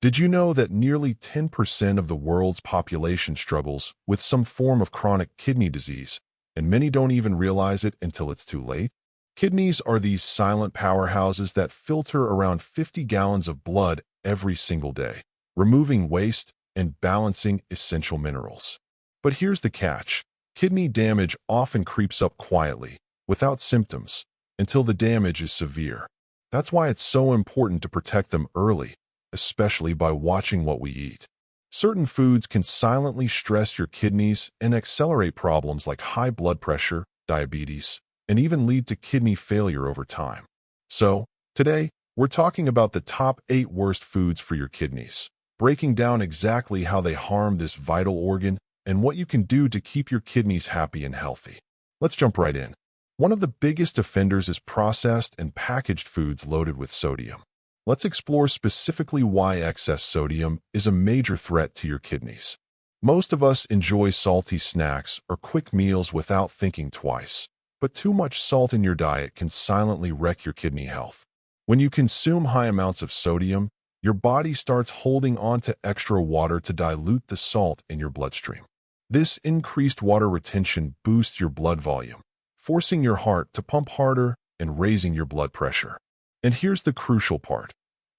Did you know that nearly 10% of the world's population struggles with some form of chronic kidney disease, and many don't even realize it until it's too late? Kidneys are these silent powerhouses that filter around 50 gallons of blood every single day, removing waste and balancing essential minerals. But here's the catch. Kidney damage often creeps up quietly, without symptoms, until the damage is severe. That's why it's so important to protect them early, especially by watching what we eat. Certain foods can silently stress your kidneys and accelerate problems like high blood pressure, diabetes, and even lead to kidney failure over time. So, today, we're talking about the top 8 worst foods for your kidneys, breaking down exactly how they harm this vital organ and what you can do to keep your kidneys happy and healthy. Let's jump right in. One of the biggest offenders is processed and packaged foods loaded with sodium. Let's explore specifically why excess sodium is a major threat to your kidneys. Most of us enjoy salty snacks or quick meals without thinking twice, but too much salt in your diet can silently wreck your kidney health. When you consume high amounts of sodium, your body starts holding on to extra water to dilute the salt in your bloodstream. This increased water retention boosts your blood volume, forcing your heart to pump harder and raising your blood pressure. And here's the crucial part.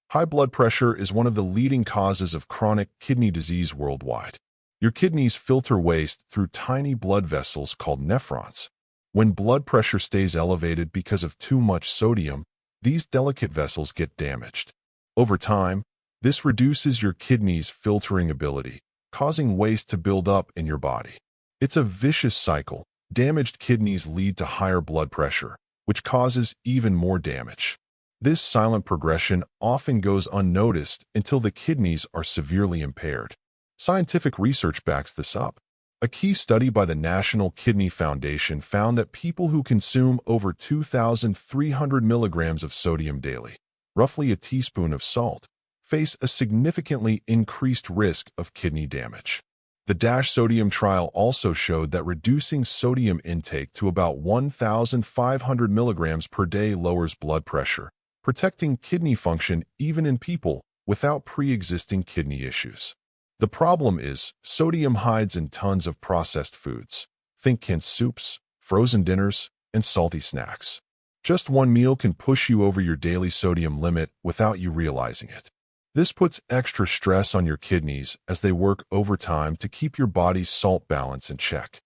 High blood pressure is one of the leading causes of chronic kidney disease worldwide. Your kidneys filter waste through tiny blood vessels called nephrons. When blood pressure stays elevated because of too much sodium, these delicate vessels get damaged. Over time, this reduces your kidneys' filtering ability, causing waste to build up in your body. It's a vicious cycle. Damaged kidneys lead to higher blood pressure, which causes even more damage. This silent progression often goes unnoticed until the kidneys are severely impaired. Scientific research backs this up. A key study by the National Kidney Foundation found that people who consume over 2,300 milligrams of sodium daily, roughly a teaspoon of salt, face a significantly increased risk of kidney damage. The DASH sodium trial also showed that reducing sodium intake to about 1,500 milligrams per day lowers blood pressure, protecting kidney function even in people without pre-existing kidney issues. The problem is, sodium hides in tons of processed foods. Think canned soups, frozen dinners, and salty snacks. Just one meal can push you over your daily sodium limit without you realizing it. This puts extra stress on your kidneys as they work overtime to keep your body's salt balance in check.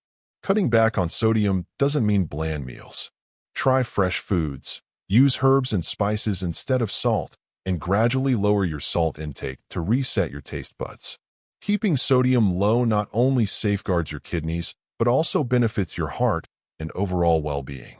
Cutting back on sodium doesn't mean bland meals. Try fresh foods, use herbs and spices instead of salt, and gradually lower your salt intake to reset your taste buds. Keeping sodium low not only safeguards your kidneys, but also benefits your heart and overall well-being.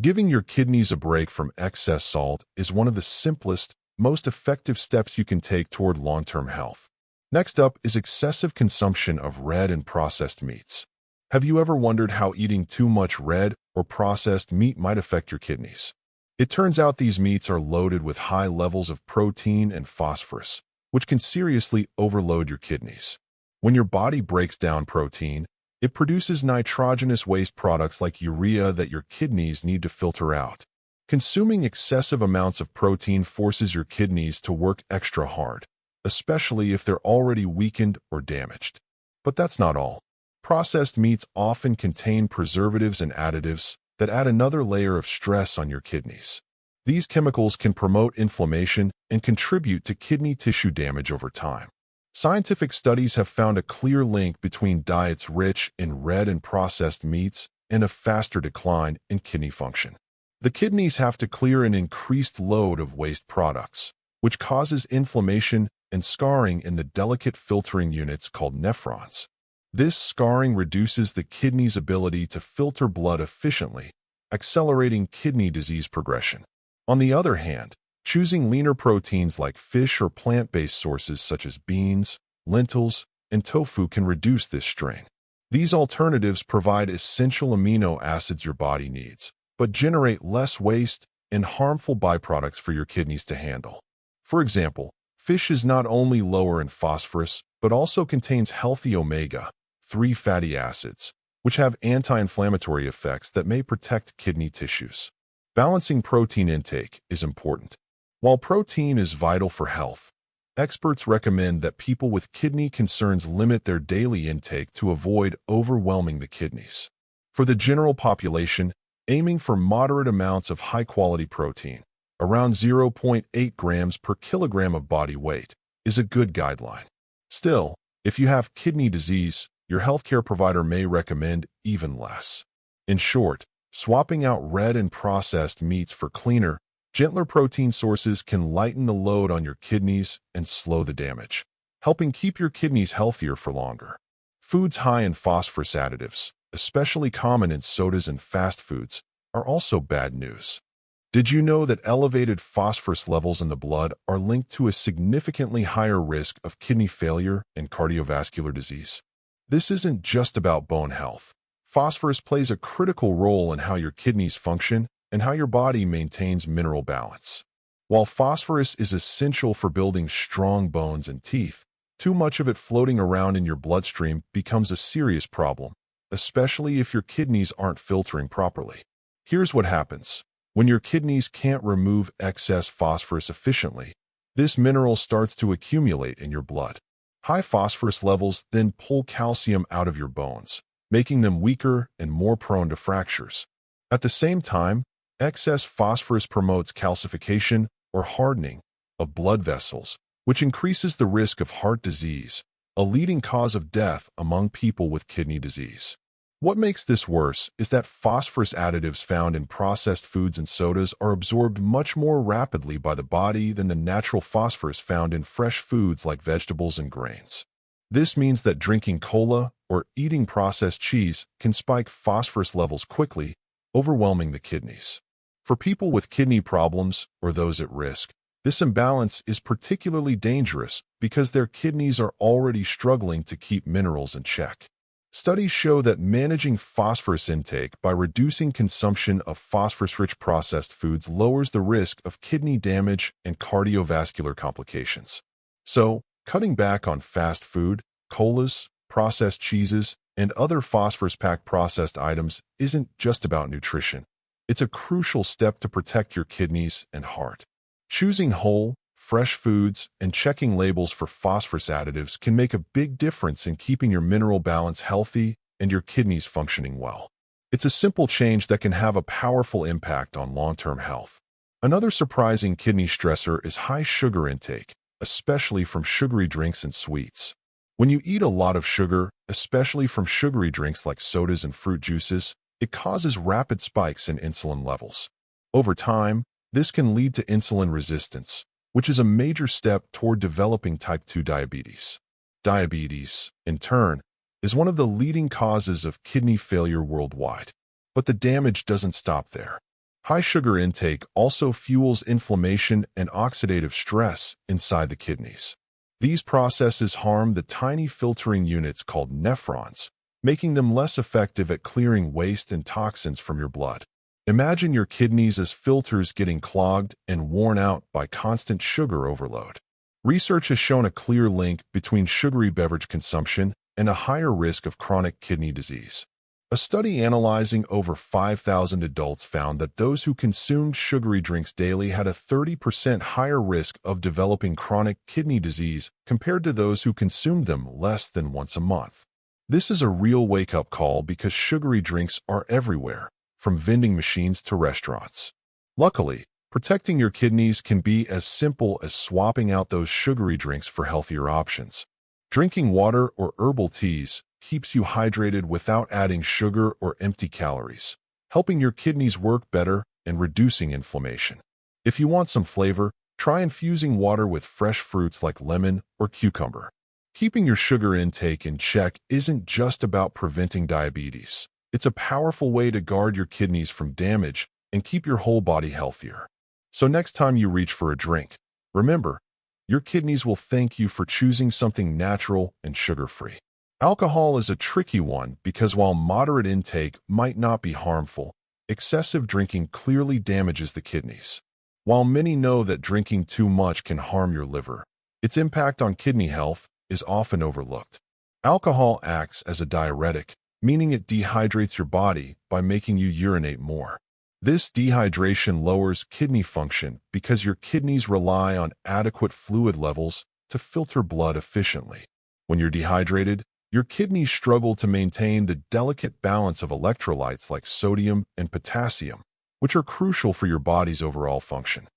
Giving your kidneys a break from excess salt is one of the simplest, most effective steps you can take toward long-term health. Next up is excessive consumption of red and processed meats. Have you ever wondered how eating too much red or processed meat might affect your kidneys? It turns out these meats are loaded with high levels of protein and phosphorus, which can seriously overload your kidneys. When your body breaks down protein, it produces nitrogenous waste products like urea that your kidneys need to filter out. Consuming excessive amounts of protein forces your kidneys to work extra hard, especially if they're already weakened or damaged. But that's not all. Processed meats often contain preservatives and additives that add another layer of stress on your kidneys. These chemicals can promote inflammation and contribute to kidney tissue damage over time. Scientific studies have found a clear link between diets rich in red and processed meats and a faster decline in kidney function. The kidneys have to clear an increased load of waste products, which causes inflammation and scarring in the delicate filtering units called nephrons. This scarring reduces the kidney's ability to filter blood efficiently, accelerating kidney disease progression. On the other hand, choosing leaner proteins like fish or plant-based sources such as beans, lentils, and tofu can reduce this strain. These alternatives provide essential amino acids your body needs, but generate less waste and harmful byproducts for your kidneys to handle. For example, fish is not only lower in phosphorus, but also contains healthy omega-3 fatty acids, which have anti-inflammatory effects that may protect kidney tissues. Balancing protein intake is important. While protein is vital for health, Experts recommend that people with kidney concerns limit their daily intake to avoid overwhelming the kidneys. For the general population, aiming for moderate amounts of high-quality protein, around 0.8 grams per kilogram of body weight, is a good guideline. Still, if you have kidney disease, your healthcare provider may recommend even less. In short, swapping out red and processed meats for cleaner, gentler protein sources can lighten the load on your kidneys and slow the damage, helping keep your kidneys healthier for longer. Foods high in phosphorus additives, especially common in sodas and fast foods, are also bad news. Did you know that elevated phosphorus levels in the blood are linked to a significantly higher risk of kidney failure and cardiovascular disease? This isn't just about bone health. Phosphorus plays a critical role in how your kidneys function and how your body maintains mineral balance. While phosphorus is essential for building strong bones and teeth, too much of it floating around in your bloodstream becomes a serious problem, especially if your kidneys aren't filtering properly. Here's what happens. When your kidneys can't remove excess phosphorus efficiently, this mineral starts to accumulate in your blood. High phosphorus levels then pull calcium out of your bones, making them weaker and more prone to fractures. At the same time, excess phosphorus promotes calcification or hardening of blood vessels, which increases the risk of heart disease, a leading cause of death among people with kidney disease. What makes this worse is that phosphorus additives found in processed foods and sodas are absorbed much more rapidly by the body than the natural phosphorus found in fresh foods like vegetables and grains. This means that drinking cola or eating processed cheese can spike phosphorus levels quickly, overwhelming the kidneys. For people with kidney problems or those at risk, this imbalance is particularly dangerous because their kidneys are already struggling to keep minerals in check. Studies show that managing phosphorus intake by reducing consumption of phosphorus-rich processed foods lowers the risk of kidney damage and cardiovascular complications. So, cutting back on fast food, colas, processed cheeses, and other phosphorus-packed processed items isn't just about nutrition. It's a crucial step to protect your kidneys and heart. Choosing whole, fresh foods and checking labels for phosphorus additives can make a big difference in keeping your mineral balance healthy and your kidneys functioning well. It's a simple change that can have a powerful impact on long-term health. Another surprising kidney stressor is high sugar intake, especially from sugary drinks and sweets. When you eat a lot of sugar, especially from sugary drinks like sodas and fruit juices, it causes rapid spikes in insulin levels. Over time, this can lead to insulin resistance, which is a major step toward developing type 2 diabetes. Diabetes, in turn, is one of the leading causes of kidney failure worldwide. But the damage doesn't stop there. High sugar intake also fuels inflammation and oxidative stress inside the kidneys. These processes harm the tiny filtering units called nephrons, making them less effective at clearing waste and toxins from your blood. Imagine your kidneys as filters getting clogged and worn out by constant sugar overload. Research has shown a clear link between sugary beverage consumption and a higher risk of chronic kidney disease. A study analyzing over 5,000 adults found that those who consumed sugary drinks daily had a 30% higher risk of developing chronic kidney disease compared to those who consumed them less than once a month. This is a real wake-up call because sugary drinks are everywhere, from vending machines to restaurants. Luckily, protecting your kidneys can be as simple as swapping out those sugary drinks for healthier options. Drinking water or herbal teas keeps you hydrated without adding sugar or empty calories, helping your kidneys work better and reducing inflammation. If you want some flavor, try infusing water with fresh fruits like lemon or cucumber. Keeping your sugar intake in check isn't just about preventing diabetes. It's a powerful way to guard your kidneys from damage and keep your whole body healthier. So next time you reach for a drink, remember, your kidneys will thank you for choosing something natural and sugar-free. Alcohol is a tricky one because while moderate intake might not be harmful, excessive drinking clearly damages the kidneys. While many know that drinking too much can harm your liver, its impact on kidney health is often overlooked. Alcohol acts as a diuretic, meaning it dehydrates your body by making you urinate more. This dehydration lowers kidney function because your kidneys rely on adequate fluid levels to filter blood efficiently. When you're dehydrated, your kidneys struggle to maintain the delicate balance of electrolytes like sodium and potassium, which are crucial for your body's overall function.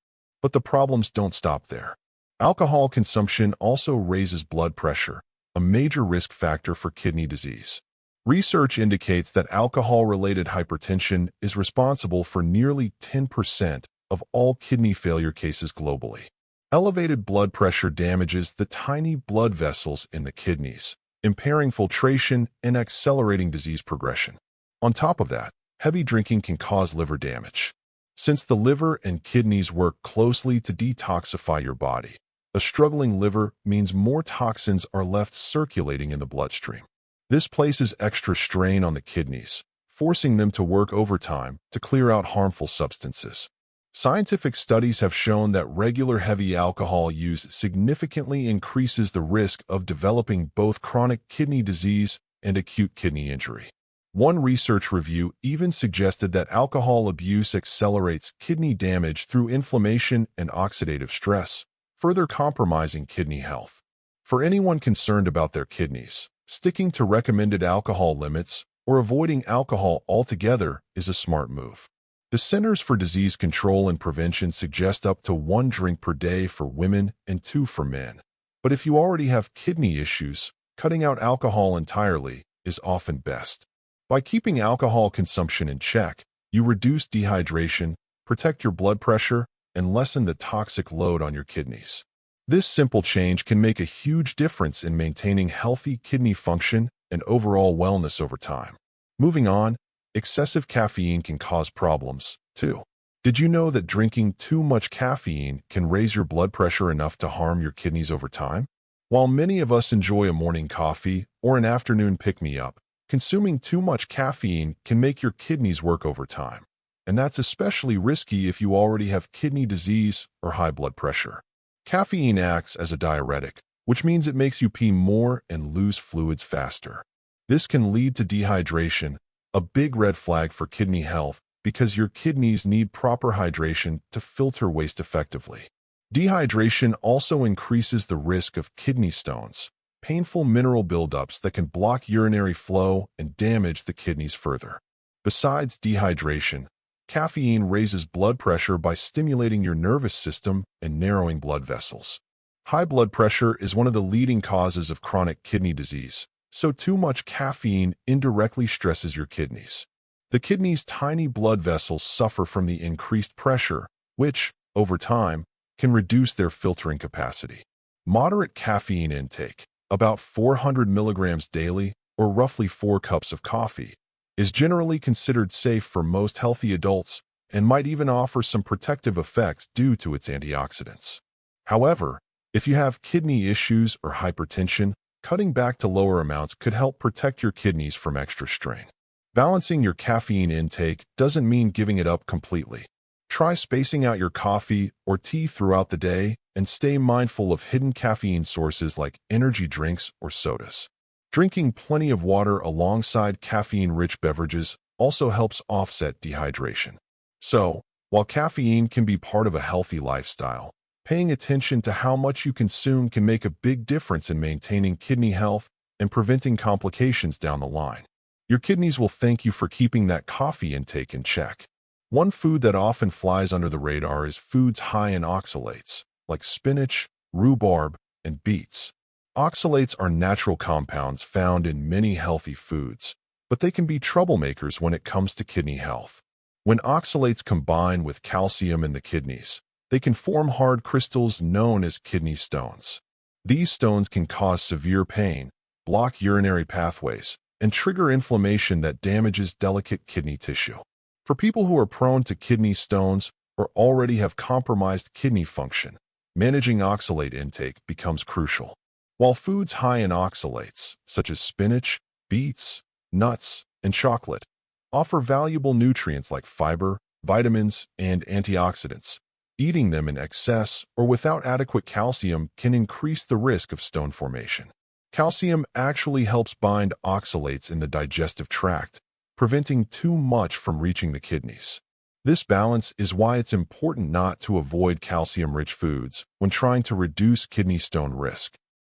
But the problems don't stop there. Alcohol consumption also raises blood pressure, a major risk factor for kidney disease. Research indicates that alcohol-related hypertension is responsible for nearly 10% of all kidney failure cases globally. Elevated blood pressure damages the tiny blood vessels in the kidneys, impairing filtration and accelerating disease progression. On top of that, heavy drinking can cause liver damage. Since the liver and kidneys work closely to detoxify your body, a struggling liver means more toxins are left circulating in the bloodstream. This places extra strain on the kidneys, forcing them to work overtime to clear out harmful substances. Scientific studies have shown that regular heavy alcohol use significantly increases the risk of developing both chronic kidney disease and acute kidney injury. One research review even suggested that alcohol abuse accelerates kidney damage through inflammation and oxidative stress, further compromising kidney health. For anyone concerned about their kidneys, sticking to recommended alcohol limits or avoiding alcohol altogether is a smart move. The Centers for Disease Control and Prevention suggest up to 1 drink per day for women and 2 for men. But if you already have kidney issues, cutting out alcohol entirely is often best. By keeping alcohol consumption in check, you reduce dehydration, protect your blood pressure, and lessen the toxic load on your kidneys. This simple change can make a huge difference in maintaining healthy kidney function and overall wellness over time. Moving on, excessive caffeine can cause problems, too. Did you know that drinking too much caffeine can raise your blood pressure enough to harm your kidneys over time? While many of us enjoy a morning coffee or an afternoon pick-me-up, consuming too much caffeine can make your kidneys work overtime. And that's especially risky if you already have kidney disease or high blood pressure. Caffeine acts as a diuretic, which means it makes you pee more and lose fluids faster. This can lead to dehydration, a big red flag for kidney health because your kidneys need proper hydration to filter waste effectively. Dehydration also increases the risk of kidney stones, painful mineral buildups that can block urinary flow and damage the kidneys further. Besides dehydration, caffeine raises blood pressure by stimulating your nervous system and narrowing blood vessels. High blood pressure is one of the leading causes of chronic kidney disease, so too much caffeine indirectly stresses your kidneys. The kidney's tiny blood vessels suffer from the increased pressure, which, over time, can reduce their filtering capacity. Moderate caffeine intake, about 400 milligrams daily, or roughly 4 cups of coffee, is generally considered safe for most healthy adults and might even offer some protective effects due to its antioxidants. However, if you have kidney issues or hypertension, cutting back to lower amounts could help protect your kidneys from extra strain. Balancing your caffeine intake doesn't mean giving it up completely. Try spacing out your coffee or tea throughout the day and stay mindful of hidden caffeine sources like energy drinks or sodas. Drinking plenty of water alongside caffeine-rich beverages also helps offset dehydration. So, while caffeine can be part of a healthy lifestyle, paying attention to how much you consume can make a big difference in maintaining kidney health and preventing complications down the line. Your kidneys will thank you for keeping that coffee intake in check. One food that often flies under the radar is foods high in oxalates, like spinach, rhubarb, and beets. Oxalates are natural compounds found in many healthy foods, but they can be troublemakers when it comes to kidney health. When oxalates combine with calcium in the kidneys, they can form hard crystals known as kidney stones. These stones can cause severe pain, block urinary pathways, and trigger inflammation that damages delicate kidney tissue. For people who are prone to kidney stones or already have compromised kidney function, managing oxalate intake becomes crucial. While foods high in oxalates, such as spinach, beets, nuts, and chocolate, offer valuable nutrients like fiber, vitamins, and antioxidants, eating them in excess or without adequate calcium can increase the risk of stone formation. Calcium actually helps bind oxalates in the digestive tract, preventing too much from reaching the kidneys. This balance is why it's important not to avoid calcium-rich foods when trying to reduce kidney stone risk.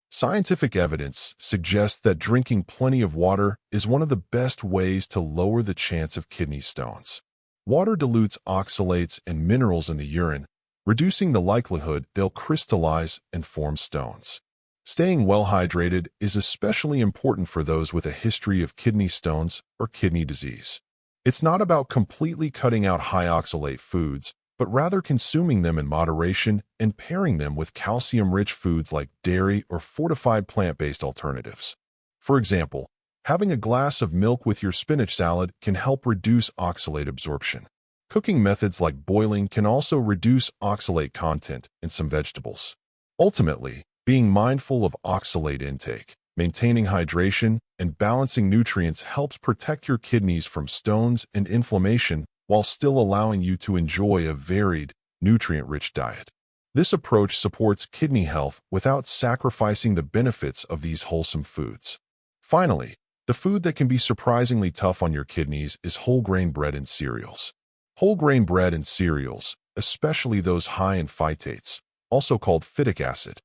Scientific evidence suggests that drinking plenty of water is one of the best ways to lower the chance of kidney stones. Water dilutes oxalates and minerals in the urine, reducing the likelihood they'll crystallize and form stones. Staying well hydrated is especially important for those with a history of kidney stones or kidney disease. It's not about completely cutting out high-oxalate foods, but rather consuming them in moderation and pairing them with calcium-rich foods like dairy or fortified plant-based alternatives. For example, having a glass of milk with your spinach salad can help reduce oxalate absorption. Cooking methods like boiling can also reduce oxalate content in some vegetables. Ultimately, being mindful of oxalate intake, maintaining hydration, and balancing nutrients helps protect your kidneys from stones and inflammation while still allowing you to enjoy a varied, nutrient-rich diet. This approach supports kidney health without sacrificing the benefits of these wholesome foods. Finally, the food that can be surprisingly tough on your kidneys is whole grain bread and cereals. Whole grain bread and cereals, especially those high in phytates, also called phytic acid.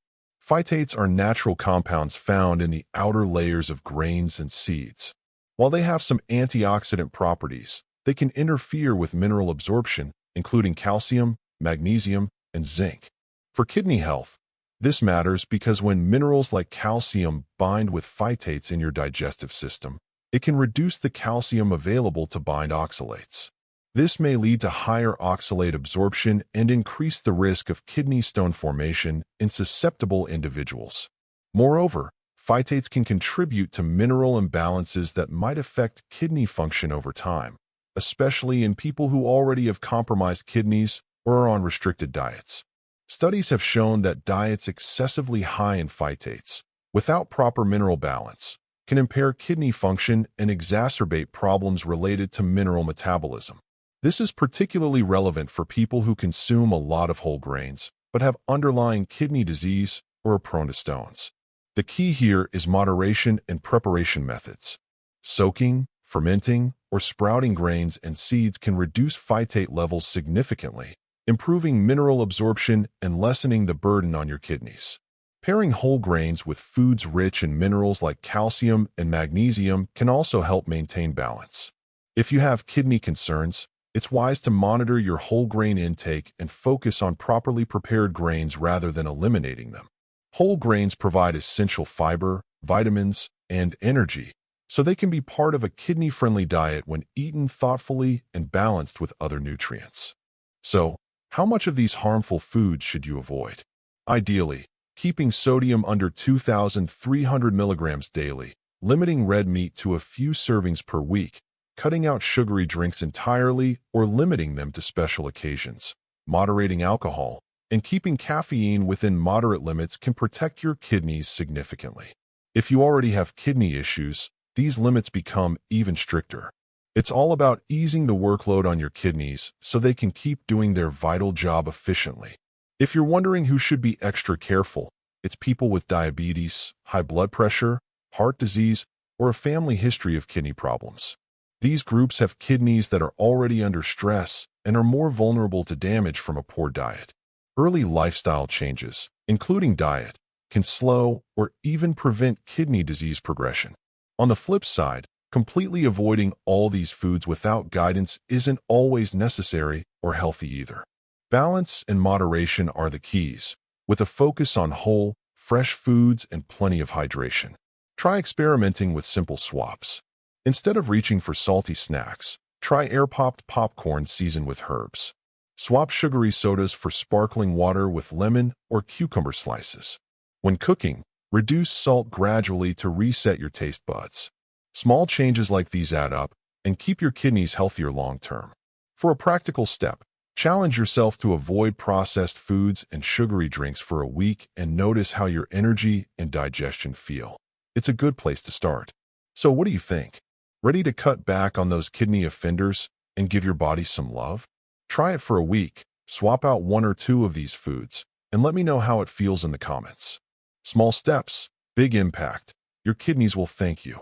Phytates are natural compounds found in the outer layers of grains and seeds. While they have some antioxidant properties, they can interfere with mineral absorption, including calcium, magnesium, and zinc. For kidney health, this matters because when minerals like calcium bind with phytates in your digestive system, it can reduce the calcium available to bind oxalates. This may lead to higher oxalate absorption and increase the risk of kidney stone formation in susceptible individuals. Moreover, phytates can contribute to mineral imbalances that might affect kidney function over time, especially in people who already have compromised kidneys or are on restricted diets. Studies have shown that diets excessively high in phytates, without proper mineral balance, can impair kidney function and exacerbate problems related to mineral metabolism. This is particularly relevant for people who consume a lot of whole grains, but have underlying kidney disease or are prone to stones. The key here is moderation and preparation methods. Soaking, fermenting, or sprouting grains and seeds can reduce phytate levels significantly, improving mineral absorption and lessening the burden on your kidneys. Pairing whole grains with foods rich in minerals like calcium and magnesium can also help maintain balance. If you have kidney concerns, it's wise to monitor your whole grain intake and focus on properly prepared grains rather than eliminating them. Whole grains provide essential fiber, vitamins, and energy, so they can be part of a kidney-friendly diet when eaten thoughtfully and balanced with other nutrients. So, how much of these harmful foods should you avoid? Ideally, keeping sodium under 2,300 milligrams daily, limiting red meat to a few servings per week, cutting out sugary drinks entirely or limiting them to special occasions, moderating alcohol, and keeping caffeine within moderate limits can protect your kidneys significantly. If you already have kidney issues, these limits become even stricter. It's all about easing the workload on your kidneys so they can keep doing their vital job efficiently. If you're wondering who should be extra careful, it's people with diabetes, high blood pressure, heart disease, or a family history of kidney problems. These groups have kidneys that are already under stress and are more vulnerable to damage from a poor diet. Early lifestyle changes, including diet, can slow or even prevent kidney disease progression. On the flip side, completely avoiding all these foods without guidance isn't always necessary or healthy either. Balance and moderation are the keys, with a focus on whole, fresh foods and plenty of hydration. Try experimenting with simple swaps. Instead of reaching for salty snacks, try air-popped popcorn seasoned with herbs. Swap sugary sodas for sparkling water with lemon or cucumber slices. When cooking, reduce salt gradually to reset your taste buds. Small changes like these add up and keep your kidneys healthier long-term. For a practical step, challenge yourself to avoid processed foods and sugary drinks for a week and notice how your energy and digestion feel. It's a good place to start. So what do you think? Ready to cut back on those kidney offenders and give your body some love? Try it for a week, swap out one or two of these foods, and let me know how it feels in the comments. Small steps, big impact. Your kidneys will thank you.